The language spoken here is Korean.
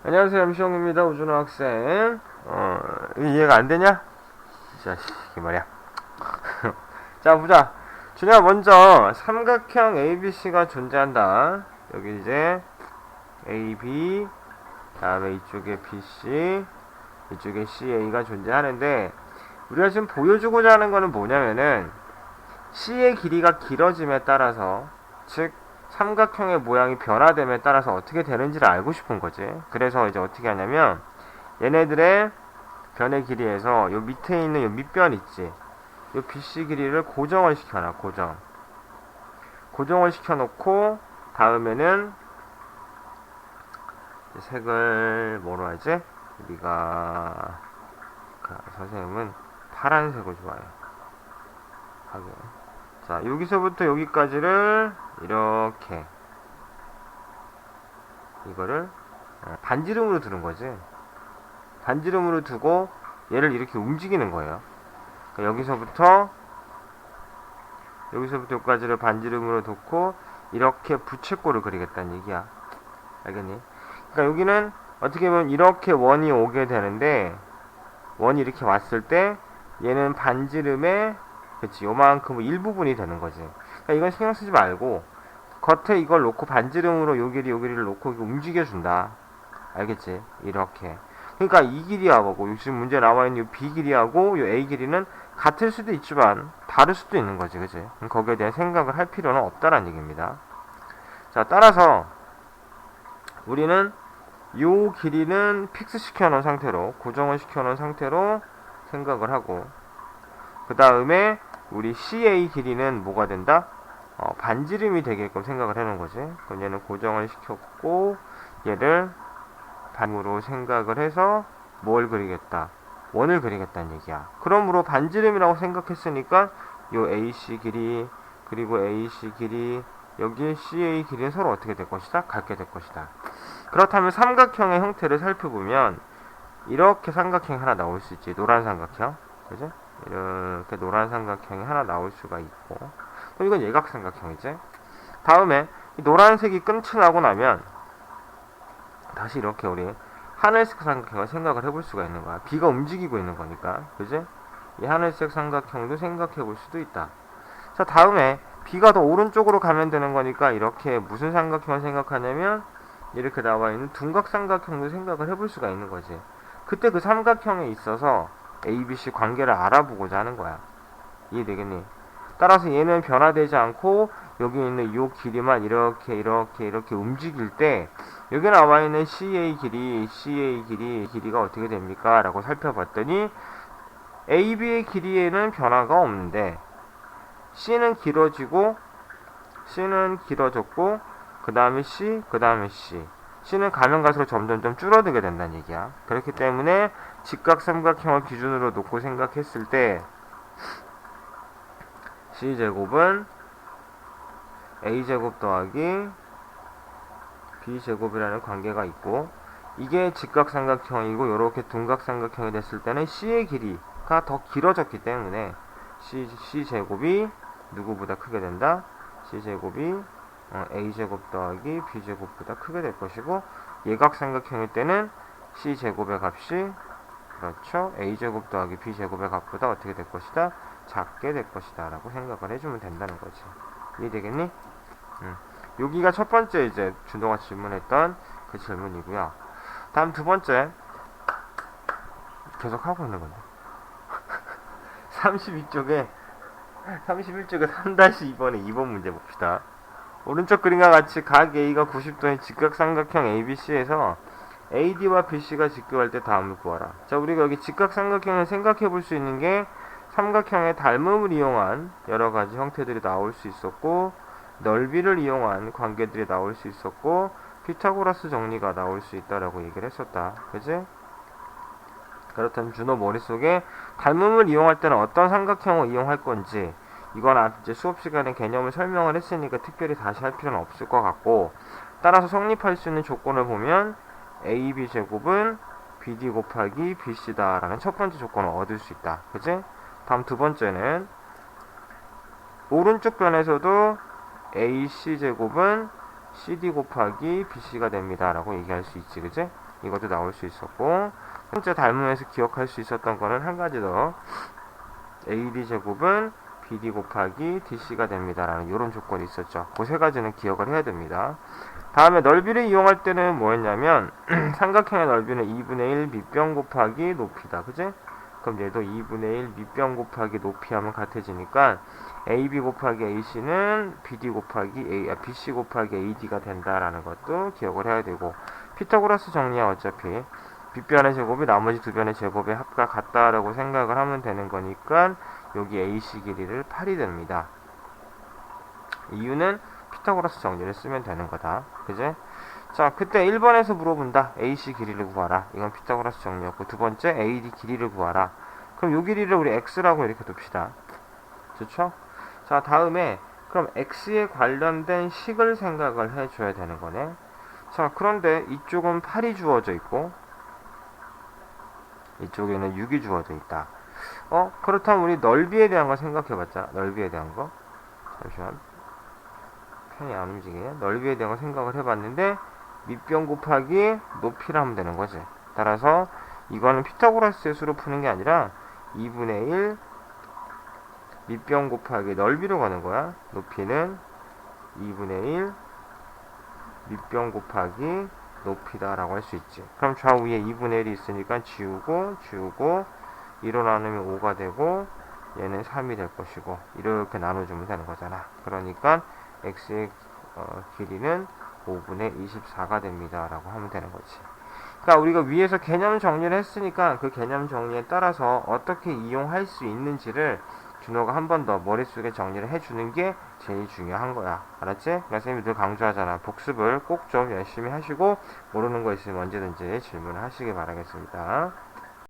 안녕하세요, MC형입니다. 우준호 학생. 이해가 안 되냐? 이 자식이 말이야. 자, 보자. 준호야, 먼저 삼각형 ABC가 존재한다. 여기 이제 AB, 다음에 이쪽에 BC, 이쪽에 CA가 존재하는데, 우리가 지금 보여주고자 하는 거는 뭐냐면은 C의 길이가 길어짐에 따라서, 즉 삼각형의 모양이 변화됨에 따라서 어떻게 되는지를 알고 싶은 거지. 그래서 이제 어떻게 하냐면 얘네들의 변의 길이에서 요 밑에 있는 요 밑변 있지. 요 BC 길이를 고정을 시켜놔. 고정을 시켜놓고 다음에는 색을 뭐로 하지? 우리가 선생님은 파란색을 좋아해요. 하게. 자, 여기서부터 여기까지를 이렇게 이거를 반지름으로 두는 거지. 반지름으로 두고 얘를 이렇게 움직이는 거예요. 그러니까 여기서부터 여기까지를 반지름으로 놓고 이렇게 부채꼴을 그리겠다는 얘기야. 알겠니? 그러니까 여기는 어떻게 보면 이렇게 원이 오게 되는데, 원이 이렇게 왔을 때 얘는 반지름의 그치 요만큼 일부분이 되는 거지. 그러니까 이건 신경 쓰지 말고 겉에 이걸 놓고 반지름으로 요 길이를 놓고 움직여준다. 알겠지? 이렇게. 그러니까 이 길이하고 지금 문제 나와 있는 요 B 길이하고 요 A 길이는 같을 수도 있지만 다를 수도 있는 거지, 그치? 거기에 대한 생각을 할 필요는 없다라는 얘기입니다. 자, 따라서 우리는 요 길이는 픽스 시켜놓은 상태로, 고정을 시켜놓은 상태로 생각을 하고, 그 다음에 우리 CA 길이는 뭐가 된다? 반지름이 되게끔 생각을 해놓은 거지. 그럼 얘는 고정을 시켰고, 얘를 반으로 생각을 해서 뭘 그리겠다? 원을 그리겠다는 얘기야. 그러므로 반지름이라고 생각했으니까 요 AC 길이, 그리고 AC 길이, 여기 CA 길이는 서로 어떻게 될 것이다? 같게 될 것이다. 그렇다면 삼각형의 형태를 살펴보면 이렇게 삼각형이 하나 나올 수 있지. 노란 삼각형. 그죠? 이렇게 노란 삼각형이 하나 나올 수가 있고, 그럼 이건 예각삼각형이지. 다음에 이 노란색이 끝이 나고 나면 다시 이렇게 우리 하늘색 삼각형을 생각을 해볼 수가 있는 거야. B가 움직이고 있는 거니까. 그지? 이 하늘색 삼각형도 생각해 볼 수도 있다. 자, 다음에 B가 더 오른쪽으로 가면 되는 거니까 이렇게 무슨 삼각형을 생각하냐면 이렇게 나와 있는 둔각 삼각형도 생각을 해볼 수가 있는 거지. 그때 그 삼각형에 있어서 ABC 관계를 알아보고자 하는 거야. 이해되겠니? 따라서 얘는 변화되지 않고 여기 있는 이 길이만 이렇게 움직일 때 여기 나와 있는 CA 길이가 어떻게 됩니까? 라고 살펴봤더니 AB의 길이에는 변화가 없는데 C는 길어졌고 그 다음에 C, 그 다음에 C. C는 가면 갈수록 점점점 줄어들게 된다는 얘기야. 그렇기 때문에 직각삼각형을 기준으로 놓고 생각했을 때 C제곱은 A제곱 더하기 B제곱이라는 관계가 있고, 이게 직각삼각형이고 이렇게 둔각삼각형이 됐을 때는 C의 길이가 더 길어졌기 때문에 C제곱이 누구보다 크게 된다? C제곱이 A제곱 더하기 B제곱보다 크게 될 것이고, 예각삼각형일 때는 C제곱의 값이 그렇죠. A제곱 더하기 B제곱의 값보다 어떻게 될 것이다? 작게 될 것이다 라고 생각을 해주면 된다는 거지. 이해되겠니? 여기가 첫 번째 이제 준호가 질문했던 그 질문이고요. 다음 두 번째 계속 하고 있는 건데 31쪽에 3-2번에 2번 문제 봅시다. 오른쪽 그림과 같이 각 A가 90도인 직각삼각형 ABC에서 AD와 BC가 직교할 때 다음을 구하라. 자, 우리가 여기 직각삼각형을 생각해 볼 수 있는 게 삼각형의 닮음을 이용한 여러 가지 형태들이 나올 수 있었고, 넓이를 이용한 관계들이 나올 수 있었고, 피타고라스 정리가 나올 수 있다라고 얘기를 했었다. 그지? 그렇다면 준호 머릿속에 닮음을 이용할 때는 어떤 삼각형을 이용할 건지, 이건 이제 수업 시간에 개념을 설명을 했으니까 특별히 다시 할 필요는 없을 것 같고, 따라서 성립할 수 있는 조건을 보면 AB 제곱은 BD 곱하기 BC다 라는 첫 번째 조건을 얻을 수 있다. 그치? 다음 두 번째는 오른쪽 변에서도 AC 제곱은 CD 곱하기 BC가 됩니다 라고 얘기할 수 있지, 그지? 이것도 나올 수 있었고, 진짜 닮으면서 기억할 수 있었던 거는 한 가지 더, AD 제곱은 BD 곱하기 DC가 됩니다 라는 이런 조건이 있었죠. 그 세 가지는 기억을 해야 됩니다. 다음에 넓이를 이용할 때는 뭐였냐면 삼각형의 넓이는 2분의 1 밑변 곱하기 높이다, 그지? 그럼 얘도 2분의 1 밑변 곱하기 높이 하면 같아지니까 AB 곱하기 AC는 BC 곱하기 AD가 된다라는 것도 기억을 해야 되고, 피타고라스 정리야 어차피 빗변의 제곱이 나머지 두 변의 제곱의 합과 같다라고 생각을 하면 되는 거니까 여기 AC 길이를 8이 됩니다. 이유는 피타고라스 정리를 쓰면 되는 거다, 그제? 자, 그때 1번에서 물어본다. AC 길이를 구하라. 이건 피타고라스 정리였고, 두 번째 AD 길이를 구하라. 그럼 요 길이를 우리 X라고 이렇게 둡시다. 좋죠? 자, 다음에 그럼 X에 관련된 식을 생각을 해줘야 되는 거네. 자, 그런데 이쪽은 8이 주어져 있고 이쪽에는 6이 주어져 있다. 그렇다면 우리 넓이에 대한 거 생각해봤자. 넓이에 대한 거. 잠시만. 펜이 안 움직이네. 넓이에 대한 거 생각을 해봤는데 밑변 곱하기 높이를 하면 되는 거지. 따라서 이거는 피타고라스의 수로 푸는 게 아니라 2분의 1 밑변 곱하기 넓이로 가는 거야. 높이는 2분의 1 밑변 곱하기 높이다 라고 할 수 있지. 그럼 좌우에 2분의 1이 있으니까 지우고 2로 나누면 5가 되고 얘는 3이 될 것이고, 이렇게 나눠주면 되는 거잖아. 그러니까 x의 길이는 5분의 24가 됩니다 라고 하면 되는 거지. 그러니까 우리가 위에서 개념 정리를 했으니까 그 개념 정리에 따라서 어떻게 이용할 수 있는지를 준호가 한 번 더 머릿속에 정리를 해주는 게 제일 중요한 거야. 알았지? 그래서 선생님이 늘 강조하잖아. 복습을 꼭 좀 열심히 하시고 모르는 거 있으면 언제든지 질문을 하시기 바라겠습니다.